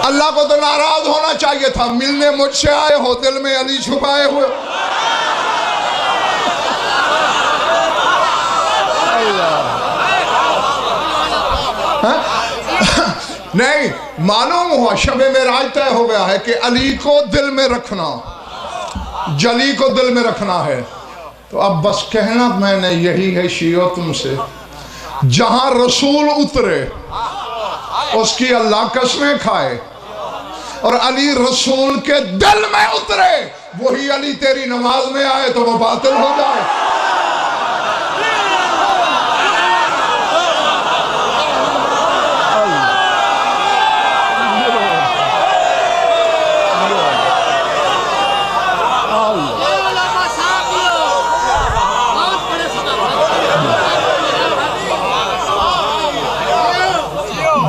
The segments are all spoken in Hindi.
अल्लाह को तो नाराज होना चाहिए था, मिलने मुझसे आए हो, दिल में अली छुपाए हुए। नहीं, मालूम हुआ शब मेराज तय हो गया है कि अली को दिल में रखना, जली को दिल में रखना है। तो अब बस कहना मैंने यही है शियो तुमसे, जहां रसूल उतरे उसकी अल्लाह कसमें खाए, और अली रसूल के दिल में उतरे, वही अली तेरी नमाज में आए तो वो बातिल हो जाए।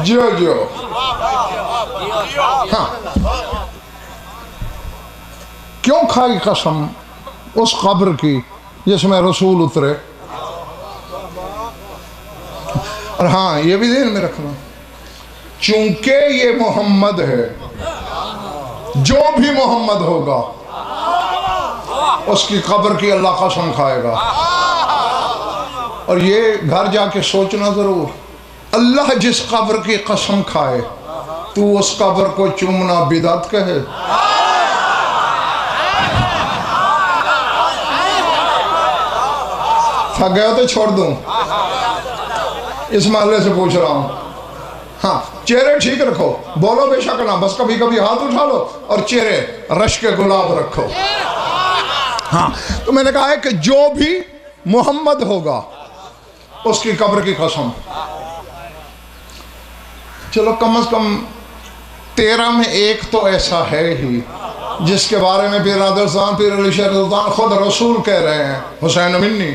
जो जो हाँ, क्यों खाई कसम उस कब्र की जिसमें रसूल उतरे। और हाँ, ये भी ध्यान में रखना, चूंकि ये मोहम्मद है, जो भी मोहम्मद होगा उसकी कब्र की अल्लाह कसम खाएगा। और ये घर जाके सोचना जरूर, अल्लाह जिस कब्र की कसम खाए तू उस कब्र को चूमना बिदअत कहे। थक गया तो छोड़ दूं, इस मामले से पूछ रहा हूं। हाँ, चेहरे ठीक रखो, बोलो बेशक ना, बस कभी कभी हाथ उठा लो और चेहरे रश के गुलाब रखो। हाँ, तो मैंने कहा है कि जो भी मोहम्मद होगा उसकी कब्र की कसम। चलो कम से कम 13 में एक तो ऐसा है ही जिसके बारे में पीर नादिर साहब, पीर अली शेर सुल्तान खुद रसूल कह रहे हैं, हुसैन मिन्नी।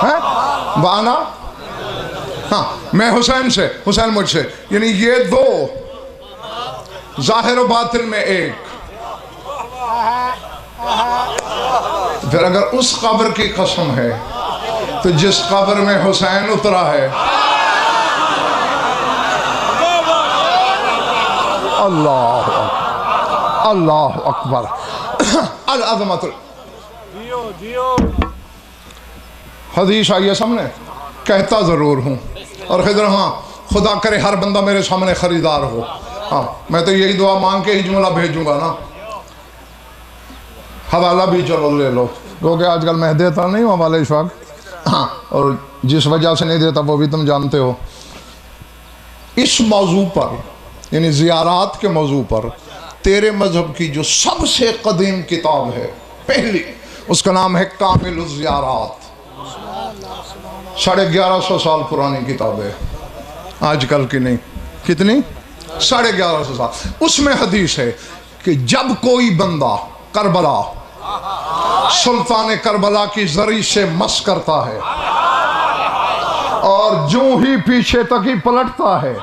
है वाना, हाँ, मैं हुसैन से, हुसैन मुझसे, यानी ये दो जाहिर और बातिन में एक। फिर अगर उस कब्र की कसम है तो जिस कब्र में हुसैन उतरा है, अल्लाह अल्लाह अकबर, अल अज़मत। हदीस आई है सामने, कहता जरूर हूँ और खिदर, हाँ, खुदा करे हर बंदा मेरे सामने खरीदार हो। हाँ, मैं तो यही दुआ मांग के ही जुमला भेजूंगा ना। हवाला भी चलो ले लो, क्योंकि आजकल मैं देता नहीं हूँ हवाले इस वक्त। हाँ, और जिस वजह से नहीं देता वो भी तुम जानते हो। इस मौजू पर, यानी ज़ियारात के मौजू पर, तेरे मजहब की जो सबसे कदीम किताब है पहली, उसका नाम है कामिल ज़ियारात। 1150 साल पुरानी किताब है, आजकल की नहीं। कितनी? 1150 साल। उसमें हदीस है कि जब कोई बंदा करबला, सुल्तान करबला की जरी से मस करता है और जो ही पीछे तक ही पलटता है,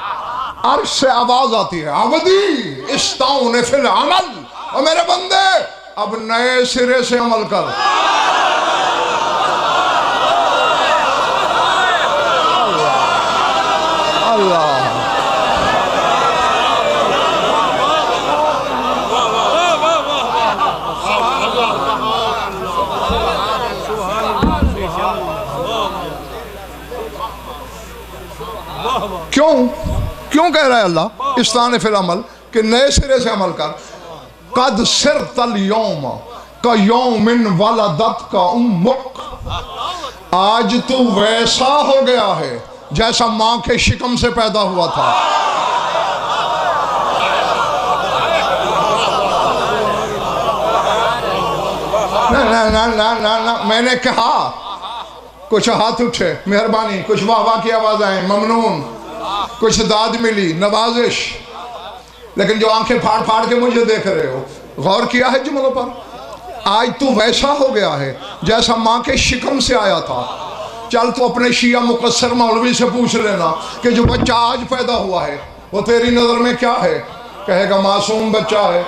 अर्श से आवाज आती है, अवदी इस्ताउन फिल अमल, और मेरे बंदे अब नए सिरे से अमल कर। अल्लाह क्यों कह रहा है अल्लाह इस्तान फिल अमल कि नए सिरे से अमल कर। कद सिर तल यौम का यौमिन वलदत का उम्मुक, आज तू वैसा हो गया है जैसा माँ के शिकम से पैदा हुआ था। ना ना ना ना ना ना, मैंने कहा कुछ हाथ उठे मेहरबानी, कुछ वाह वाह की आवाज आए ममनून, कुछ दाद मिली नवाजिश, लेकिन जो आंखें फाड़ फाड़ के मुझे देख रहे हो, गौर किया है जुमलों पर? आज तू वैसा हो गया है जैसा माँ के शिकम से आया था। चल तो अपने शिया मुकस्सर मौलवी से पूछ लेना कि जो बच्चा आज पैदा हुआ है वो तेरी नजर में क्या है? कहेगा मासूम बच्चा है।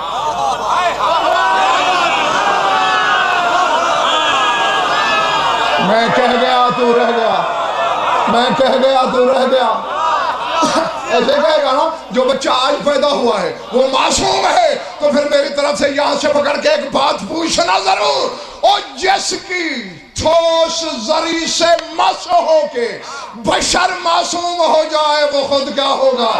मैं कह गया तू रह गया, मैं कह गया तो रह गया। ऐसे कहेगा ना, जो बच्चा आज पैदा हुआ है वो मासूम है, तो फिर मेरी तरफ से यहां से पकड़ के एक बात पूछना जरूर, और जिसकी ठोस जरी से मस हो के बशर मासूम हो जाए वो खुद क्या होगा?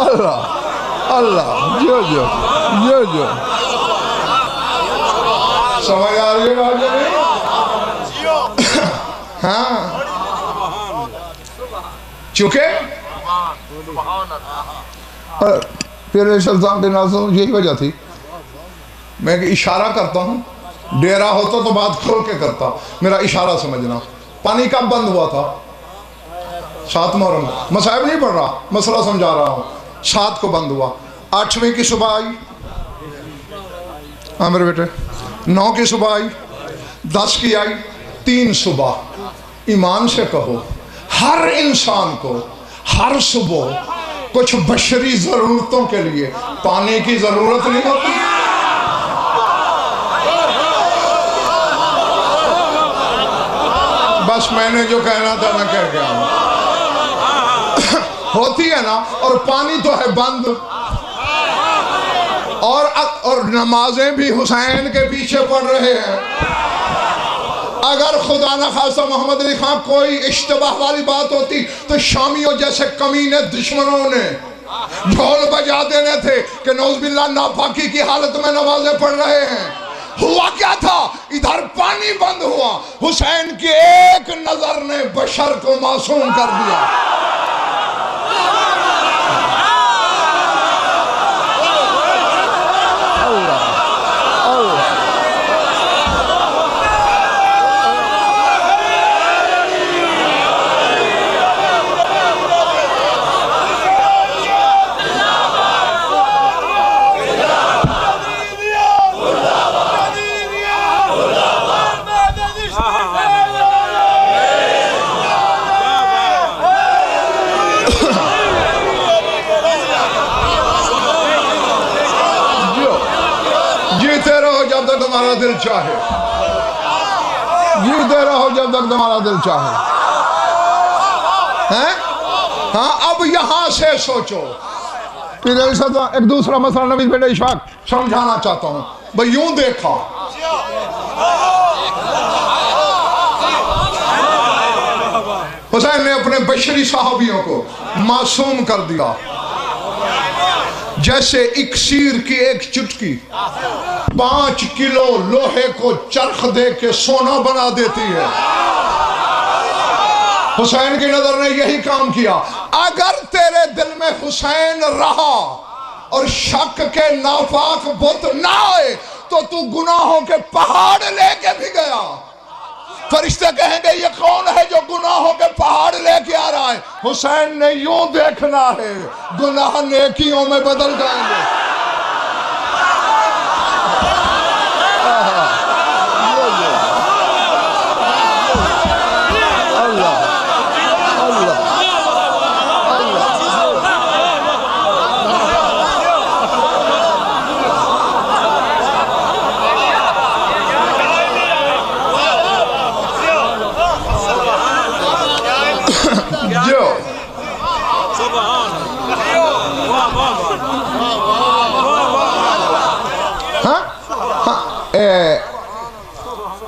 अल्लाह अल्लाह, जो समझ आ रही है बात? हाँ, चुके फिर यही वजह थी। मैं इशारा करता हूँ, डेरा होता तो बात खोल के करता, मेरा इशारा समझना। पानी कब बंद हुआ था? 7 मुहर्रम। मसाइब नहीं पढ़ रहा, मसला समझा रहा हूँ। 7 को बंद हुआ, 8वीं की सुबह आई, हाँ मेरे बेटे, 9 की सुबह आई, 10 की आई, 3 सुबह। ईमान से कहो, हर इंसान को हर सुबह कुछ बशरी जरूरतों के लिए पानी की जरूरत नहीं होती। बस मैंने जो कहना था मैं कह गया हूं। होती है ना, और पानी तो है बंद, और नमाजें भी हुसैन के पीछे पढ़ रहे हैं। अगर खुदा न खासा मोहम्मद अली खां कोई इश्तबाह वाली बात होती तो शामियों जैसे कमीने दुश्मनों ने ढोल बजा देने थे कि नौज़बिल्लाह नापाकी की हालत में नमाजें पढ़ रहे हैं। हुआ क्या था? इधर पानी बंद हुआ, हुसैन की एक नजर ने बशर को मासूम कर दिया। तुम्हारा दिल चाहे, जीते रहो जब तक तुम्हारा दिल चाहे। हैं? हाँ, अब यहां से सोचो। एक दूसरा मसला नबी बेटे इशफाक समझाना चाहता हूं। भाई यूं देखा, हुसैन ने अपने बशरी साहबियों को मासूम कर दिया, जैसे इक्सीर की एक चुटकी 5 किलो लोहे को चरख दे के सोना बना देती है। हुसैन की नजर ने यही काम किया। अगर तेरे दिल में हुसैन रहा और शक के नापाक बुत ना आए तो तू गुनाहों के पहाड़ लेके भी गया। फरिश्ते कहेंगे ये कौन है जो गुनाहों के पहाड़ लेके आ रहा है? हुसैन ने यूं देखना है, गुनाह नेकियों में बदल जाएंगे।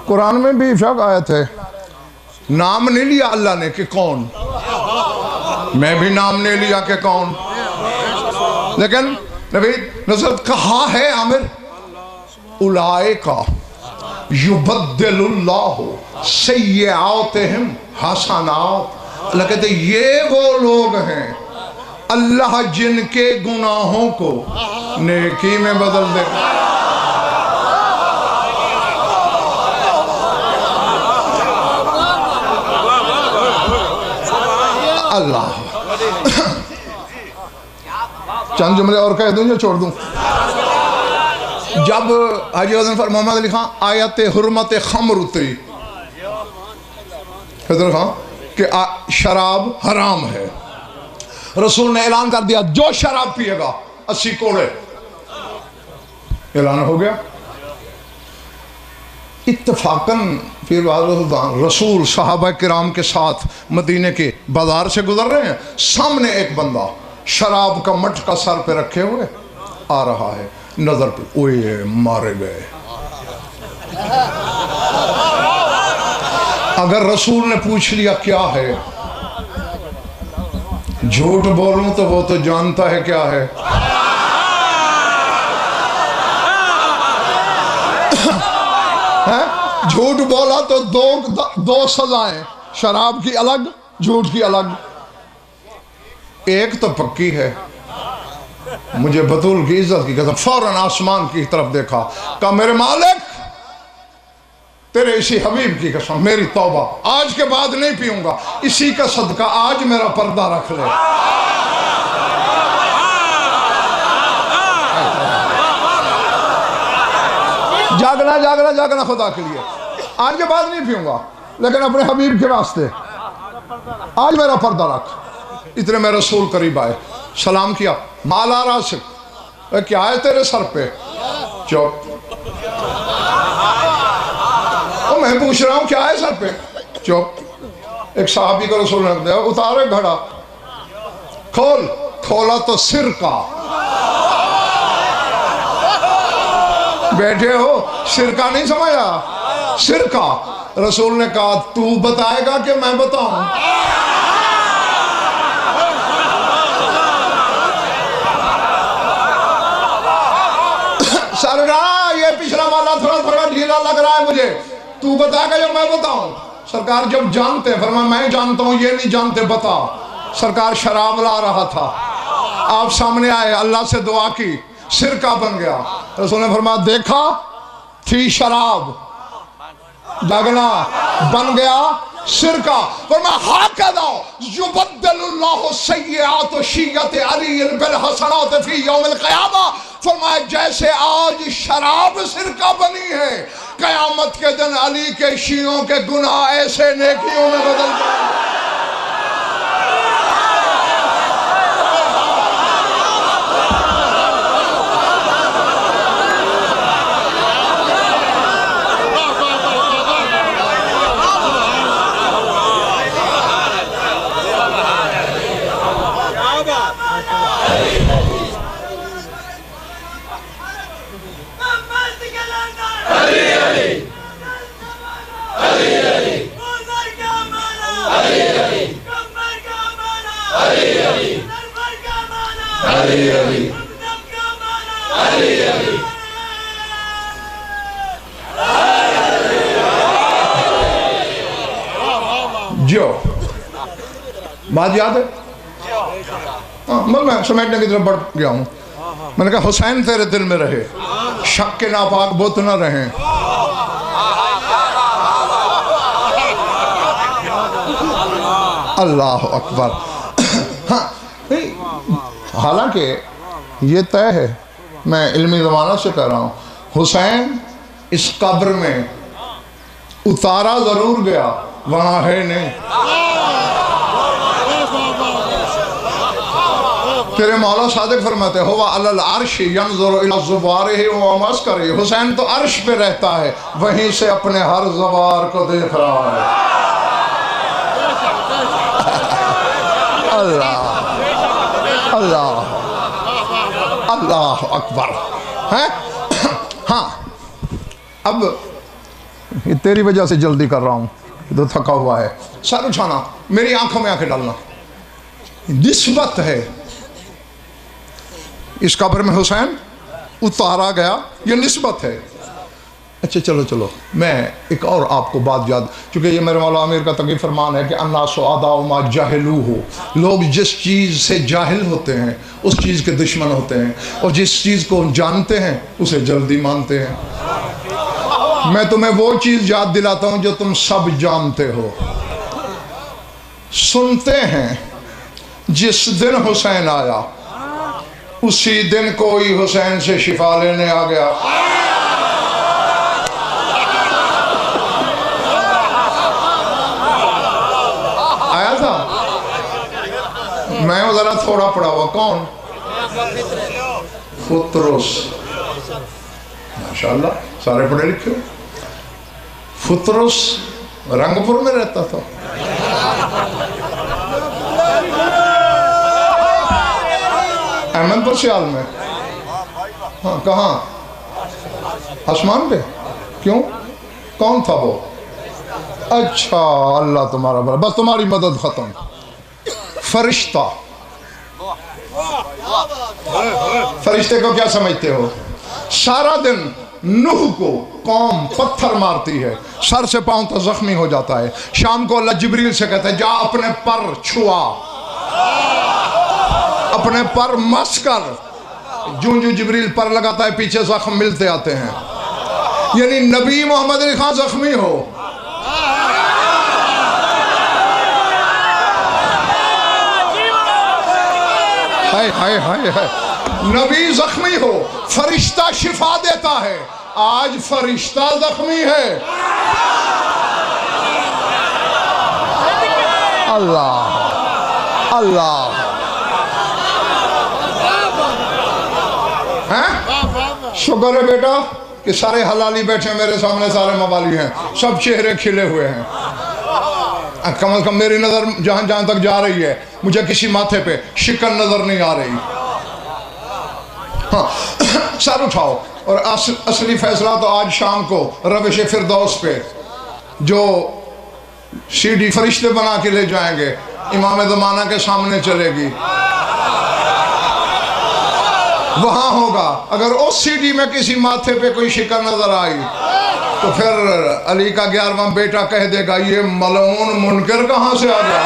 कुरान में भी शक आयत है, नाम नहीं लिया अल्लाह ने कि कौन, मैं भी नाम नहीं लिया कि कौन, लेकिन नबी नजर कहा है आमिर उलाइका युबद्दिलुल्लाहु सय्यआतिहिम हसनात। अल्लाह कहते ये वो लोग हैं अल्लाह जिनके गुनाहों को नेकी में बदल दे। अल्लाह चंद जुमले और कह दूं या छोड़ दूं? जब हाजी मोहम्मद अली खां आयत हुर्मत खम्र उतरी खैदर खां कि शराब हराम है। रसूल ने ऐलान कर दिया जो शराब पिएगा 80 कोड़े। ऐलान हो गया। इत्तफाकन फिर रसूल सहाबा किराम के साथ मदीने के बाजार से गुजर रहे हैं, सामने एक बंदा शराब का मटका सर पे रखे हुए आ रहा है, नजर पे ओए मारे गए। अगर रसूल ने पूछ लिया क्या है, झूठ बोलूं तो वो तो जानता है क्या है। झूठ बोला तो दो सजाएं, शराब की अलग, झूठ की अलग। एक तो पक्की है, मुझे बतूल की इज्जत की कसम फौरन आसमान की तरफ देखा, कहा मेरे मालिक तेरे इसी हबीब की कसम, मेरी तौबा, आज के बाद नहीं पीऊंगा, इसी का सदका आज मेरा पर्दा रख ले। जागना जागना जागना खुदा के लिए, आज के बाद नहीं पीऊंगा, लेकिन अपने हबीब के वास्ते आज मेरा पर्दा रख। इतने में रसूल करीब आए, सलाम किया, माला राशिक, क्या है तेरे सर पे? चुप। मैं पूछ रहा हूं क्या है सर पे? चुप। एक साहबी को रसूल ने दिया, उतारे घड़ा, खोल, खोला तो सिर का। बैठे हो, सिर का नहीं समझा, सिर का। रसूल ने कहा तू बताएगा कि मैं बताऊं? सरकार ये पिछला वाला थोड़ा थोड़ा ढीला लग रहा है मुझे, तू बताएगा या मैं बताऊं? सरकार जब जानते हैं, फरमाया मैं जानता हूं, ये नहीं जानते, बता। सरकार शराब ला रहा था, आप सामने आए, अल्लाह से दुआ की, सिरका बन गया। रसूल ने फरमाया देखा, थी शराब, जागना बन गया सिरका। फरमाया हाकदा युबद्दिलुल्लाहु सय्यिआत शिय्यत अली बिल हसनात फी यौमिल क़यामा। फरमाया जैसे आज शराब सिरका बनी है, कयामत के दिन अली के शियों के गुनाह ऐसे नेकियों में बदल जाएंगे। जो बात याद है, मतलब मैं समेटने की तरफ बढ़ गया हूं। मैंने कहा हुसैन तेरे दिल में रहे, शक के नापाक बुत न रहे। अल्लाह अकबर। हाँ, हालांकि ये तय है, मैं इल्मी ज़माना से कह रहा हूँ, हुसैन इस कब्र में उतारा जरूर गया, वहां है नहीं। तेरे मौला सादिक फरमाते हो अल अर्श यंजुरु इला ज़ुबारिही व मस्करी। हुसैन तो अर्श पे रहता है, वहीं से अपने हर ज़बार को देख रहा है। अल्लाह अल्लाह अल्लाह अकबर है। हाँ, अब ये तेरी वजह से जल्दी कर रहा हूँ, तो थका हुआ है। सर उठाना, मेरी आंखों में आंखें डालना। निस्बत है, इस कब्र में हुसैन उतारा गया, ये निस्बत है। अच्छा चलो चलो, मैं एक और आपको बात याद, क्योंकि ये मेरे मौला आमिर का तकी फरमान है कि अन्नासु अदाउ मा जाहिलूहु, लोग जिस चीज़ से जाहिल होते हैं उस चीज़ के दुश्मन होते हैं, और जिस चीज़ को जानते हैं उसे जल्दी मानते हैं। मैं तुम्हें वो चीज़ याद दिलाता हूँ जो तुम सब जानते हो। सुनते हैं जिस दिन हुसैन आया, उसी दिन कोई हुसैन से शिफा लेने आ गया। मैं वो जरा थोड़ा पढ़ा हुआ। कौन? फुतरुस। माशाल्लाह सारे पढ़े लिखे। फुतरुस रंगपुर में रहता था। अहमदपुर सियाल में। हाँ कहाँ? आसमान पे। क्यों? कौन था वो? अच्छा अल्लाह तुम्हारा भला, बस तुम्हारी मदद खत्म। फरिश्ता। फरिश्ते को क्या समझते हो? सारा दिन नूह को कौम पत्थर मारती है, सर से पांव तक जख्मी हो जाता है। शाम को अल्लाह जिब्रील से कहता है जा अपने पर छुआ, अपने पर मस कर। जूं जूं जिब्रील पर लगाता है पीछे जख्म मिलते आते हैं। यानी नबी मोहम्मद अली खान जख्मी हो, हाय हाय हाय हाय, नबी जख्मी हो, फरिश्ता शिफा देता है। आज फरिश्ता जख्मी है। अल्लाह अल्लाह हैं? शुक्र है बेटा कि सारे हलाली बैठे मेरे सामने, सारे मवाली हैं, सब चेहरे खिले हुए हैं। कम से कम मेरी नजर जहां जहां तक जा रही है, मुझे किसी माथे पे शिकन नजर नहीं आ रही। हाँ सर उठाओ। और असली फैसला तो आज शाम को रविश फिरदौस पे जो सीडी फरिश्ते बना के ले जाएंगे, इमाम ज़माना के सामने चलेगी, वहां होगा। अगर उस सीडी में किसी माथे पे कोई शिकन नजर आई तो फिर अली का 11वां बेटा कह देगा ये मलऊन मुनकर कहां से आ गया।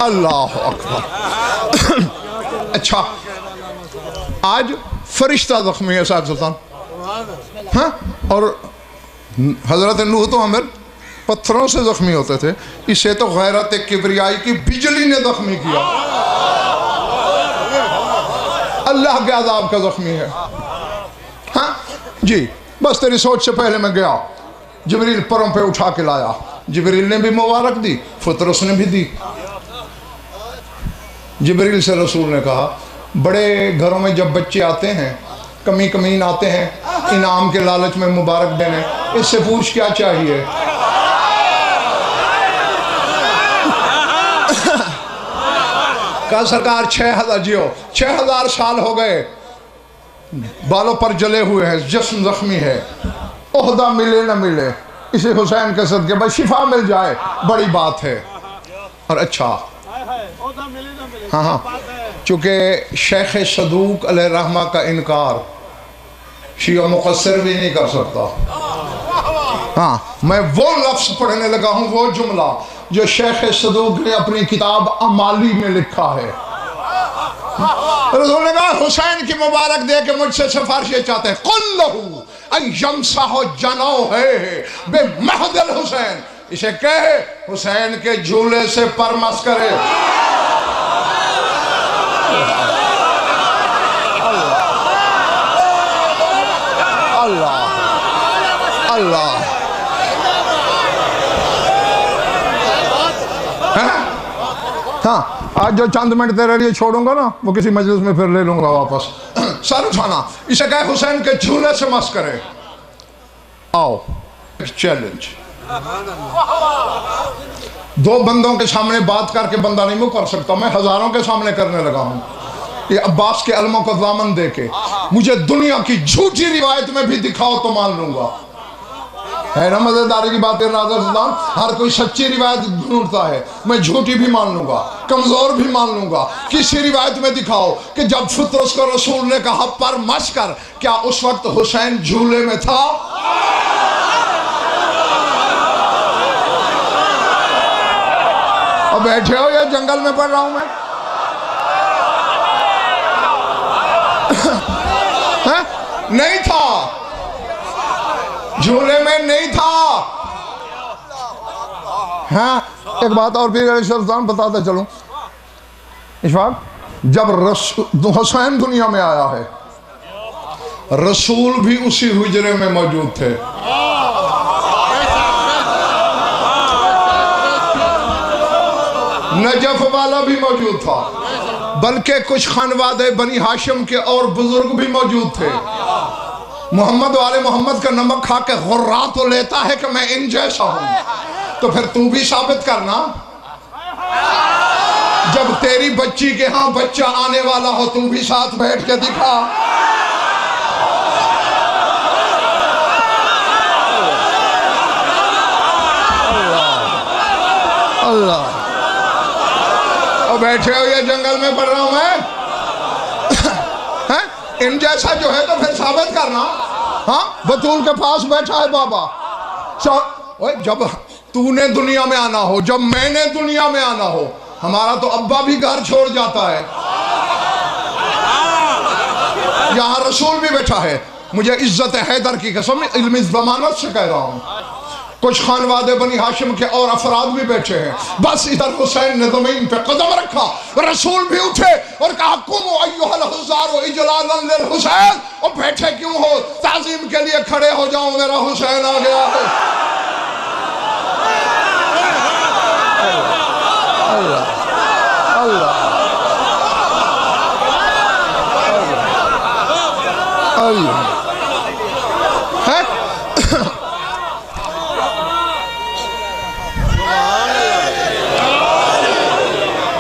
अल्लाह अकबर। अच्छा आज फरिश्ता जख्मी है साहब सुल्तान। हाँ और हजरत नूह तो हमें पत्थरों से जख्मी होते थे, इसे तो गैरत किबरियाई की बिजली ने जख्मी किया। अल्लाह के अज़ाब का जख्मी है। हाँ जी बस तेरी सोच से पहले मैं गया, जिब्रील परों पे उठा के लाया। जिब्रील ने भी मुबारक दी, फुतरस ने भी दी। जिब्रील से रसूल ने कहा बड़े घरों में जब बच्चे आते हैं, कमी कमीन आते हैं इनाम के लालच में मुबारक देने, इससे पूछ क्या चाहिए। कहा सरकार 6000 जियो, 6000 साल हो गए, बालों पर जले हुए हैं, जिस्म जख्मी है, ओहदा मिले न मिले, इसे हुसैन के सदके बस शिफा मिल जाए बड़ी बात है। और अच्छा हाँ हाँ चूँकि शेख सदूक अलैहिर्रहमा का इनकार शिया मुक़स्सिर भी नहीं कर सकता। हाँ मैं वो लफ्ज़ पढ़ने लगा हूँ, वो जुमला जो शेख सदूक ने अपनी किताब अमाली में लिखा है। रसूल ने कहा हुसैन की मुबारक दे के मुझसे सिफारिश चाहते हैं, कुल्लहु अयमसाहु जनाओ है बे महदल हुसैन, इसे कहे हुसैन के झूले से परमस करे। अल्लाह अल्लाह हाँ आज जो चंद मिनट तेरे लिए छोड़ूंगा ना, वो किसी मजलिस में फिर ले लूंगा वापस। सर उठाना, इसे कहे हुसैन के झूले से मस करे। आओ चैलेंज। दो बंदों के सामने बात करके बंदा नहीं मुकर सकता, मैं हजारों के सामने करने लगा हूं। ये अब्बास के अलमों को दामन दे के मुझे दुनिया की झूठी रिवायत में भी दिखाओ तो मान लूंगा। है ना मजेदारी की बात है नाज़र सुल्तान, हर कोई सच्ची रिवायत ढूंढता है, मैं झूठी भी मान लूंगा, कमजोर भी मान लूंगा। किसी रिवायत में दिखाओ कि जब फुतरस को रसूल ने कहा पर मस कर, क्या उस वक्त हुसैन झूले में था? और बैठे हो या जंगल में पढ़ रहा हूं मैं? नहीं था, झूले में नहीं था। हाँ एक बात और भी सुल्तान बताता चलूं, इशफाक, जब हुसैन दुनिया में आया है रसूल भी उसी हुजरे में मौजूद थे। नजफ वाला भी मौजूद था, बल्कि कुछ खानवादे बनी हाशिम के और बुजुर्ग भी मौजूद थे। मोहम्मद वाले मोहम्मद का नमक खा के गुर्रा तो लेता है कि मैं इन जैसा हूं, तो फिर तू भी साबित करना। जब तेरी बच्ची के यहाँ बच्चा आने वाला हो, तू भी साथ बैठ के दिखा। अल्लाह, और बैठे हो ये जंगल में पढ़ रहा हूं मैं है? इन जैसा जो है तो फिर साबित करना। हाँ, बतूल के पास बैठा है बाबा। जब तूने दुनिया में आना हो, जब मैंने दुनिया में आना हो, हमारा तो अब्बा भी घर छोड़ जाता है। यहाँ रसूल भी बैठा है। मुझे इज्जत हैदर की कसम इल्मी ज़मानत से कह रहा हूँ। कुछ खानवादे बनी हाशिम के और अफराद भी बैठे हैं। बस इधर हुसैन ने ज़मीन पे कदम रखा, रसूल भी उठे और कहा कुमु अय्युहल हुज़ार इजलालन लिल हुसैन। और बैठे क्यों हो, ताज़ीम के लिए खड़े हो जाओ, मेरा हुसैन आ गया है। अल्लाह अल्लाह अल्लाह है।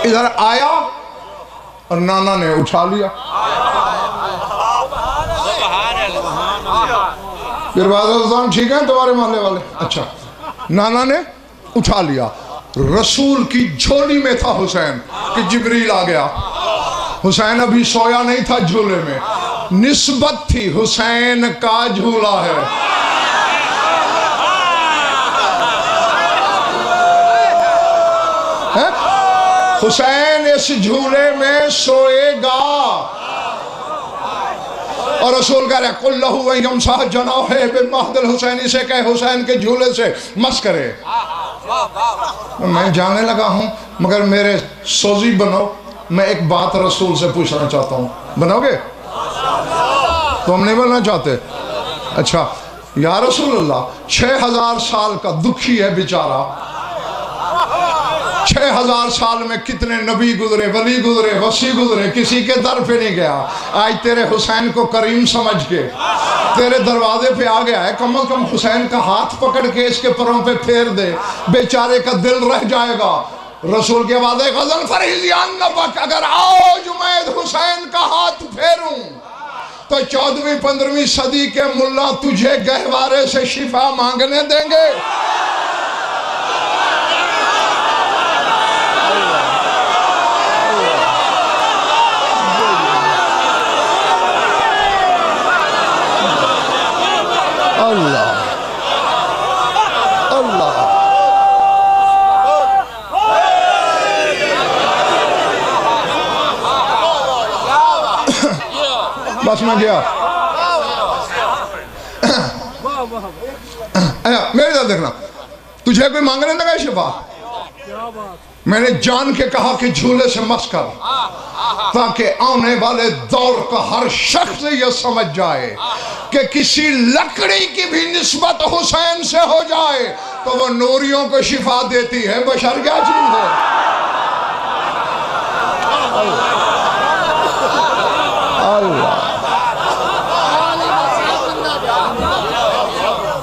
इधर आया और नाना ने उठा लिया। ठीक है तुम्हारे मोहल्ले वाले? अच्छा, नाना ने उठा लिया। रसूल की झोली में था हुसैन कि जिब्रील आ गया। हुसैन अभी सोया नहीं था झूले में, निस्बत थी हुसैन का झूला है। हुसैन इस झूले में सोएगा। और रसूल कह रहे कुल्लहु यमसाह जनाहे बिमहदिल हुसैन, इसे कहे हुसैन के झूले से मस करे। मैं जाने लगा हूं, मगर मेरे सोजी बनो। मैं एक बात रसूल से पूछना चाहता हूं, बनोगे? तो हम नहीं बनना चाहते? अच्छा, या रसूल अल्लाह, 6000 साल का दुखी है बेचारा। 6000 साल में कितने नबी गुजरे, वली गुजरे, वसी गुजरे, किसी के दर पे नहीं गया। आज तेरे हुसैन को करीम समझ के तेरे दरवाजे पे आ गया है। कम से कम हुसैन का हाथ पकड़ के इसके पैरों पे फेर दे, बेचारे का दिल रह जाएगा। रसूल के बाद गजल फरीजियान नबक, अगर आओ जुमैद हुसैन का हाथ फेरूं तो 14वीं 15वीं सदी के मुल्ला तुझे गहवारे से शिफा मांगने देंगे। अल्लाह अल्लाह बस मैं गया। मेरे साथ देखना, तुझे कोई मांगने लगा शिफा? मैंने जान के कहा कि झूले से मस कर, ताकि आने वाले दौर का हर शख्स ये समझ जाए कि किसी लकड़ी की भी निस्बत हुसैन से हो जाए तो वो नूरियों को शिफा देती है। बशर क्या चीज है? अल्लाह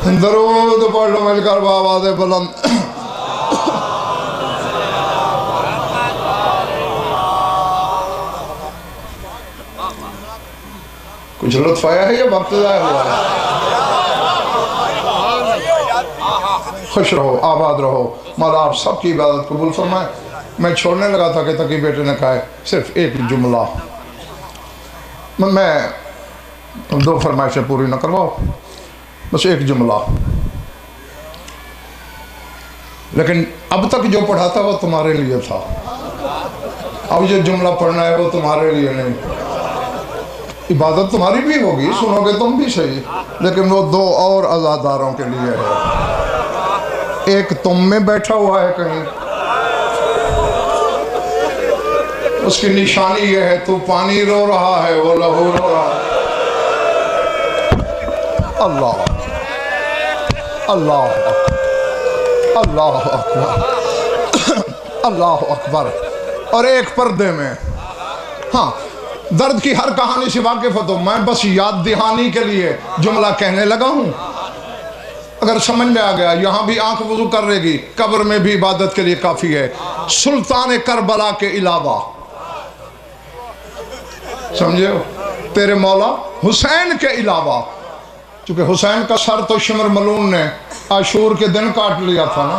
दरूद पढ़ लो मिलकर बाबा बुलंद। कुछ लुत्फ आया है या वक्त ज़ाया हुआ है? खुश रहो, आबाद रहो, मौला आप सबकी इबादत कबूल फरमाए। मैं छोड़ने लगा था कि तकी बेटे ने कहा सिर्फ एक जुमला, मैं 2 फरमाइशें पूरी न करवाओ, बस एक जुमला। लेकिन अब तक जो पढ़ा था वो तुम्हारे लिए था, अब जो जुमला पढ़ना है वो तुम्हारे लिए नहीं। इबादत तुम्हारी भी होगी, सुनोगे तुम भी सही, लेकिन वो 2 और आज़ादारों के लिए है। एक तुम में बैठा हुआ है कहीं, उसकी निशानी ये है तू पानी रो रहा है, वो लहू रो रहा है। अल्लाह अल्लाह अल्लाह अकबर अल्लाह अकबर। और एक पर्दे में, हाँ, दर्द की हर कहानी से वाकिफ हो तो मैं बस याद दहानी के लिए जुमला कहने लगा हूँ। अगर समझ में आ गया, यहाँ भी आंख वुज़ू कर लेगी, कब्र में भी इबादत के लिए काफ़ी है। सुल्तान करबला के अलावा, समझे हो, तेरे मौला हुसैन के अलावा, चूँकि हुसैन का सर तो शिमर मलून ने आशूर के दिन काट लिया था ना,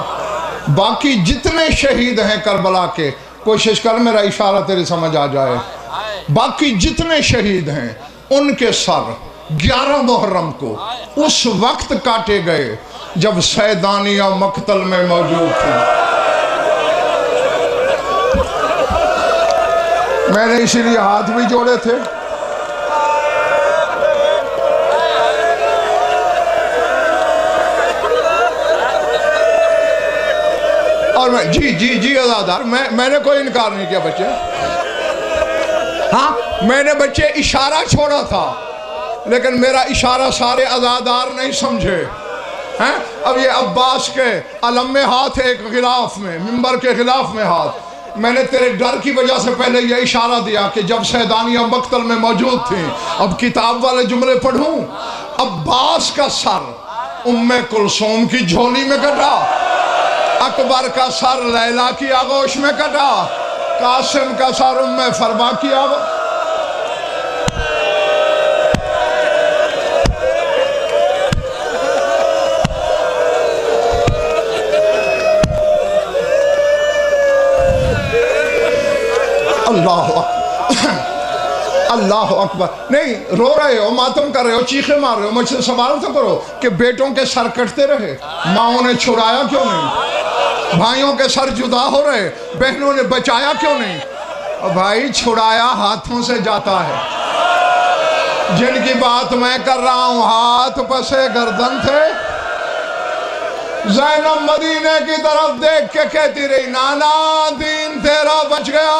बाकी जितने शहीद हैं करबला के, कोशिश कर मेरा इशारा तेरी समझ आ जाए, बाकी जितने शहीद हैं उनके सर 11 मुहर्रम को उस वक्त काटे गए जब सैदानिया मक्तल में मौजूद थी। मैंने इसीलिए हाथ भी जोड़े थे। और मैं जी जी जी आज़ादार, मैंने कोई इनकार नहीं किया बच्चे। हाँ, मैंने बच्चे इशारा छोड़ा था, लेकिन मेरा इशारा सारे आज़ादार नहीं समझे हैं। अब ये अब्बास के अलम में हाथ है, एक गिलाफ में, मिंबर के खिलाफ में हाथ। मैंने तेरे डर की वजह से पहले ये इशारा दिया कि जब सैदानिया मक्तल में मौजूद थी। अब किताब वाले जुमले पढ़ूं। अब्बास का सर उम्मे कुलसूम की झोली में कटा, अकबर का सर लैला की आगोश में कटा, कासिम का सर उम्मे फरमा की आगोश। अल्लाह अल्लाह अकबर। नहीं, रो रहे हो, मातम कर रहे हो, चीखे मार रहे हो, मुझसे सवाल तो करो कि बेटों के सर कटते रहे, माओं ने छुड़ाया क्यों नहीं? भाइयों के सर जुदा हो रहे, बहनों ने बचाया क्यों नहीं? और भाई, छुड़ाया हाथों से जाता है। जिनकी बात मैं कर रहा हूं हाथ पसे गर्दन थे। ज़ैनब मदीने की तरफ देख के कहती रही, नाना दीन तेरा बच गया।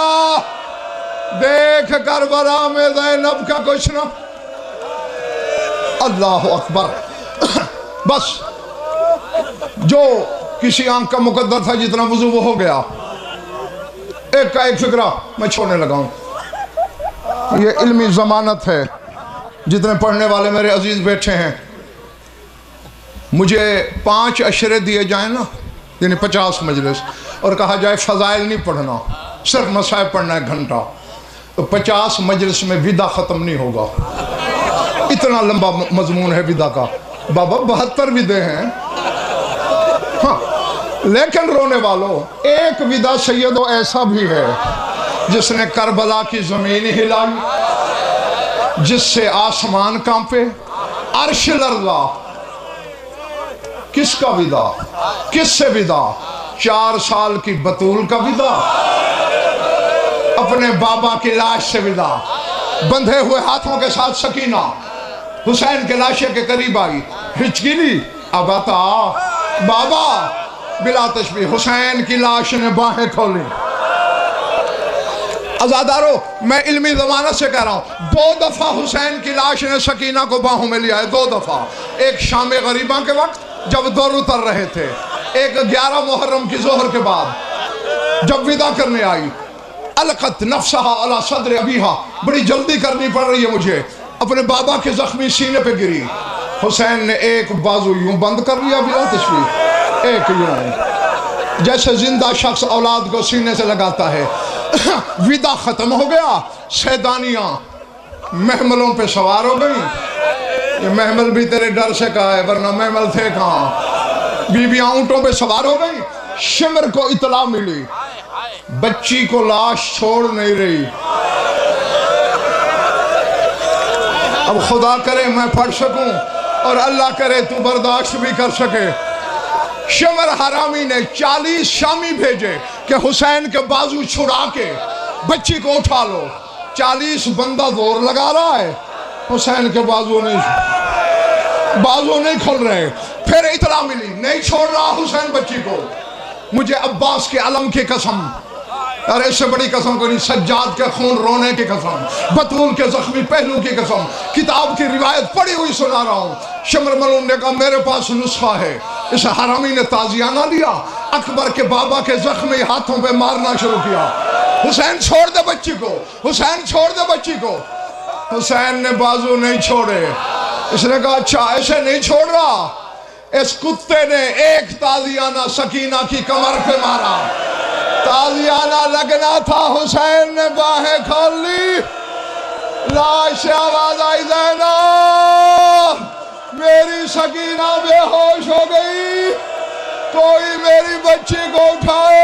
देख करबला में ज़ैनब का कुछ न। अल्लाह अकबर। बस जो किसी आंख का मुकद्दर था, जितना वुज़ू वो हो गया। एक का एक फिक्रा मैं छोड़ने लगा हूं। ये इल्मी ज़मानत है। जितने पढ़ने वाले मेरे अजीज बैठे हैं, मुझे 5 अशरे दिए जाए ना, यानी 50 मजलिस, और कहा जाए फ़ज़ाइल नहीं पढ़ना, सिर्फ मसाइब पढ़ना 1 घंटा, तो 50 मजलिस में विदा ख़त्म नहीं होगा। इतना लंबा मजमून है विदा का। बाबा 72 विदे हैं। हाँ, लेकिन रोने वालों, एक विदा सैयदो ऐसा भी है जिसने करबला की ज़मीन हिलाई, जिससे आसमान कांपे, अर्श लर्ज़ा। किसका विदा? किससे विदा? 4 साल की बतूल का विदा, अपने बाबा की लाश से विदा। बंधे हुए हाथों के साथ सकीना हुसैन के लाशे के करीब आई, हिचकी ली, अब आता बाबा, बिला तशबीह हुसैन की लाश ने बाहें खोली। आज़ादारो, मैं इल्मी ज़मानत से कह रहा हूँ, 2 दफ़ा हुसैन की लाश ने सकीना को बाहों में लिया है, 2 दफ़ा। एक शाम गरीबा के वक्त जब दौर उतर रहे थे, एक 11 मुहर्रम की जोहर के बाद जब विदा करने आई। अलकत नफ्सहा अला सद्र अबीहा, बड़ी जल्दी करनी पड़ रही है मुझे, अपने बाबा के जख्मी सीने पे गिरी। हुसैन ने एक बाजू यूं बंद कर लिया, बिला तशबीह, एक यूं, जैसे जिंदा शख्स औलाद को सीने से लगाता है। विदा खत्म हो गया। सैदानियां महमलों पे सवार हो गई। ये महमल भी तेरे डर से कहा है, वरना महमल थे कहाँ। बीबियां ऊंटों पे सवार हो गई। शिमर को इतला मिली, बच्ची को लाश छोड़ नहीं रही। अब खुदा करे मैं पढ़ सकूं, और अल्लाह करे तू बर्दाश्त भी कर सके। शिमर हरामी ने 40 शामी भेजे कि हुसैन के बाजू छुड़ा के बच्ची को उठा लो। 40 बंदा जोर लगा रहा है, हुसैन के बाजू नहीं खुल रहे। फिर इतला मिली, नहीं छोड़ रहा हुसैन बच्ची को। मुझे अब्बास के अलम की कसम, अरे इससे बड़ी कसम कोई नहीं। सज्जाद के खून रोने की कसम, बतूल के जख्मी पहलू की कसम, किताब की रिवायत पढ़ी हुई सुना रहा हूँ। शमर मलून ने कहा मेरे पास नुस्खा है। इस हरामी ने ताजियाना लिया, अकबर के बाबा के जख्मी हाथों पे मारना शुरू किया। हुसैन छोड़ दे बच्ची को, हुसैन छोड़ दे बच्ची को। हुसैन ने बाजू नहीं छोड़े। इसने कहा अच्छा ऐसे नहीं छोड़ रहा। इस कुत्ते ने एक ताजियाना सकीना की कमर पे मारा। ताजियाना लगना था, हुसैन ने बाहें खोल ली। लाश से आवाज आई ज़ैनब, मेरी सकीना बेहोश हो गई, कोई मेरी बच्ची को उठाए।